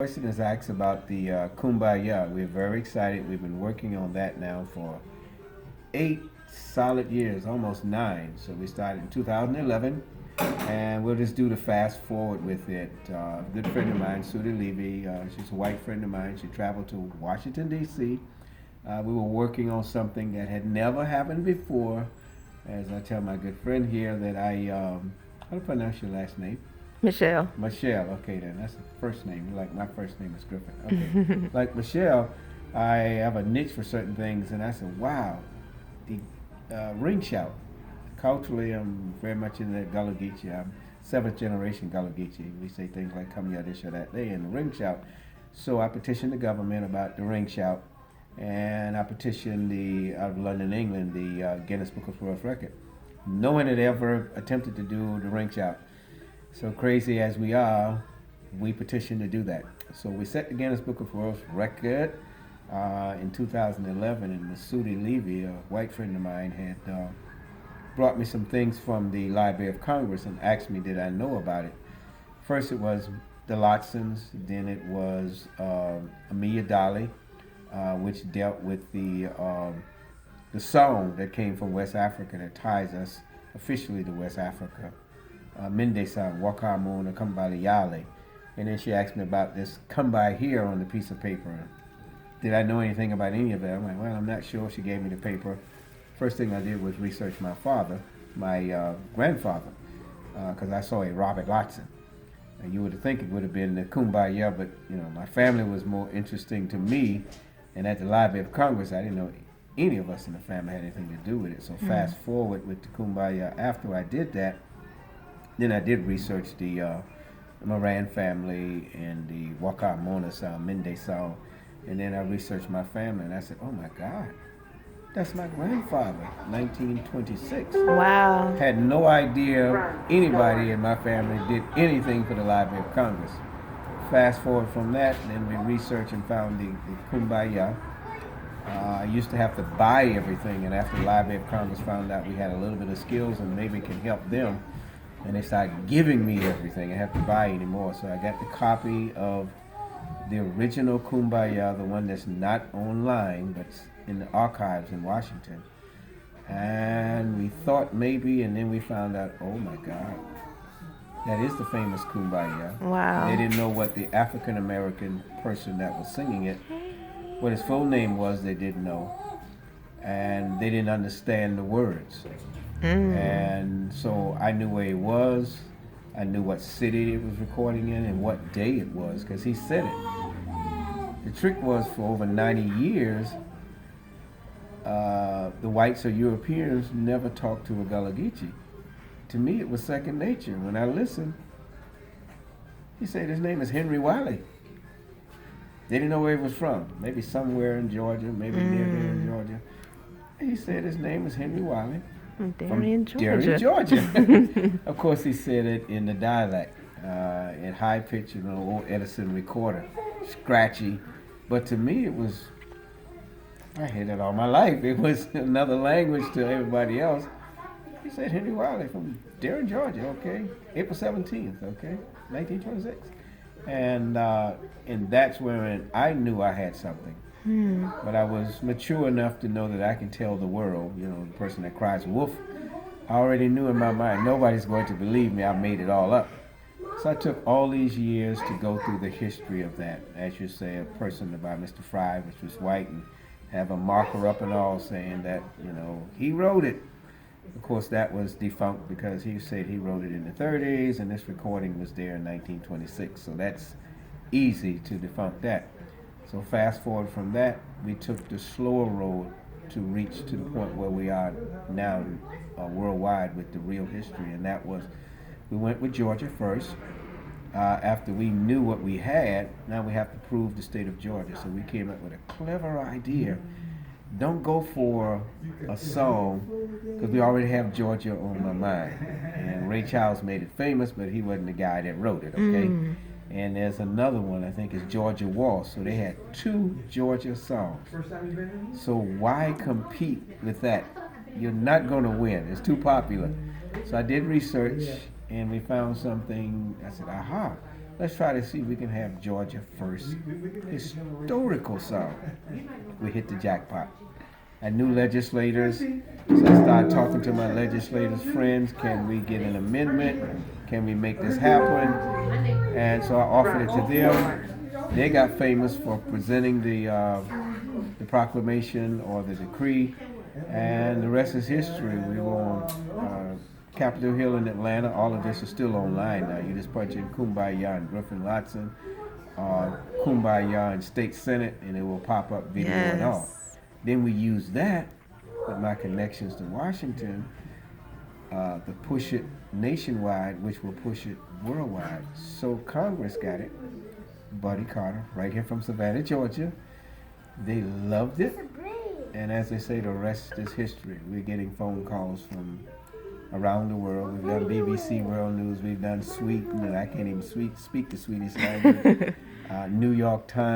Question is asked about the Kumbaya. We're very excited. We've been working on that now for 8 solid years, almost 9. So we started in 2011, and we'll just do the fast forward with it. A good friend of mine, Sudi Levy, she's a white friend of mine. She traveled to Washington, D.C. We were working on something that had never happened before. As I tell my good friend here that how to pronounce your last name? Michelle. Michelle, okay then, that's the first name. Like my first name is Griffin. Okay. Like Michelle, I have a niche for certain things, and I said, wow, the ring shout. Culturally, I'm very much into that Gullah Geechee. I'm seventh generation Gullah Geechee. We say things like come here this or that day, and the ring shout. So I petitioned the government about the ring shout, and I petitioned out of London, England, the Guinness Book of World Record. No one had ever attempted to do the ring shout. So crazy as we are, we petitioned to do that. So we set the Guinness Book of World Record in 2011, and Masudi Levy, a white friend of mine, had brought me some things from the Library of Congress and asked me did I know about it. First it was the Lotsons, then it was Amelia Dolly, which dealt with the song that came from West Africa that ties us officially to West Africa. Mende song, Waka Moon or Kumbaya. And then she asked me about this come by here on the piece of paper. Did I know anything about any of that? I'm like, well, I'm not sure. She gave me the paper. First thing I did was research my father, my grandfather, because I saw a Robert Lotson. And you would think it would have been the Kumbaya, but my family was more interesting to me. And at the Library of Congress, I didn't know any of us in the family had anything to do with it. So fast forward with the Kumbaya, after I did that, then I did research the Moran family and the Waka Mona song, Mende song. And then I researched my family and I said, oh my God, that's my grandfather, 1926. Wow. Had no idea anybody in my family did anything for the Library of Congress. Fast forward from that, and then we researched and found the Kumbaya. I used to have to buy everything, and after the Library of Congress found out we had a little bit of skills and maybe can help them, and they started giving me everything. I didn't have to buy anymore. So I got the copy of the original Kumbaya, the one that's not online, but in the archives in Washington. And we thought maybe, and then we found out, oh my God, that is the famous Kumbaya. Wow. They didn't know what the African American person that was singing it, what his full name was, they didn't know. And they didn't understand the words. And so I knew where it was. I knew what city it was recording in and what day it was because he said it. The trick was for over 90 years, the whites or Europeans never talked to a Gullah Geechee. To me, it was second nature. When I listened, he said his name is Henry Wiley. They didn't know where he was from. Maybe somewhere in Georgia, maybe near there in Georgia. He said his name is Henry Wiley. Darien, Georgia. Darien, Georgia. Of course, he said it in the dialect, in high pitch, old Edison recorder, scratchy. But to me, it was, I heard it all my life. It was another language to everybody else. He said Henry Wiley from Darien, Georgia, okay, April 17th, okay, 1926. And that's when I knew I had something. But I was mature enough to know that I can tell the world, the person that cries wolf. I already knew in my mind, nobody's going to believe me, I made it all up. So I took all these years to go through the history of that. As you say, a person about Mr. Fry, which was white, and have a marker up and all saying that, he wrote it. Of course, that was defunct because he said he wrote it in the 30s, and this recording was there in 1926. So that's easy to defunct that. So fast forward from that, we took the slower road to reach to the point where we are now worldwide with the real history. And that was, we went with Georgia first. After we knew what we had, now we have to prove the state of Georgia. So we came up with a clever idea. Don't go for a song, because we already have Georgia on my mind. And Ray Charles made it famous, but he wasn't the guy that wrote it, okay? And there's another one, I think, is Georgia Waltz. So they had 2 Georgia songs. So why compete with that? You're not going to win. It's too popular. So I did research, and we found something. I said, aha, let's try to see if we can have Georgia first historical song. We hit the jackpot. I knew legislators, so I started talking to my legislators friends. Can we get an amendment? Can we make this happen? And so I offered it to them. They got famous for presenting the proclamation or the decree, and the rest is history. We were on Capitol Hill in Atlanta. All of this is still online now. You just punch in Kumbaya and Griffin Lotson, Kumbaya and State Senate, and it will pop up video and all. Then we use that with my connections to Washington to push it nationwide, which will push it worldwide. So Congress got it. Buddy Carter, right here from Savannah, Georgia. They loved it. And as they say, the rest is history. We're getting phone calls from around the world. We've done BBC World News. We've done Sweden, and I can't even speak the Swedish language. New York Times.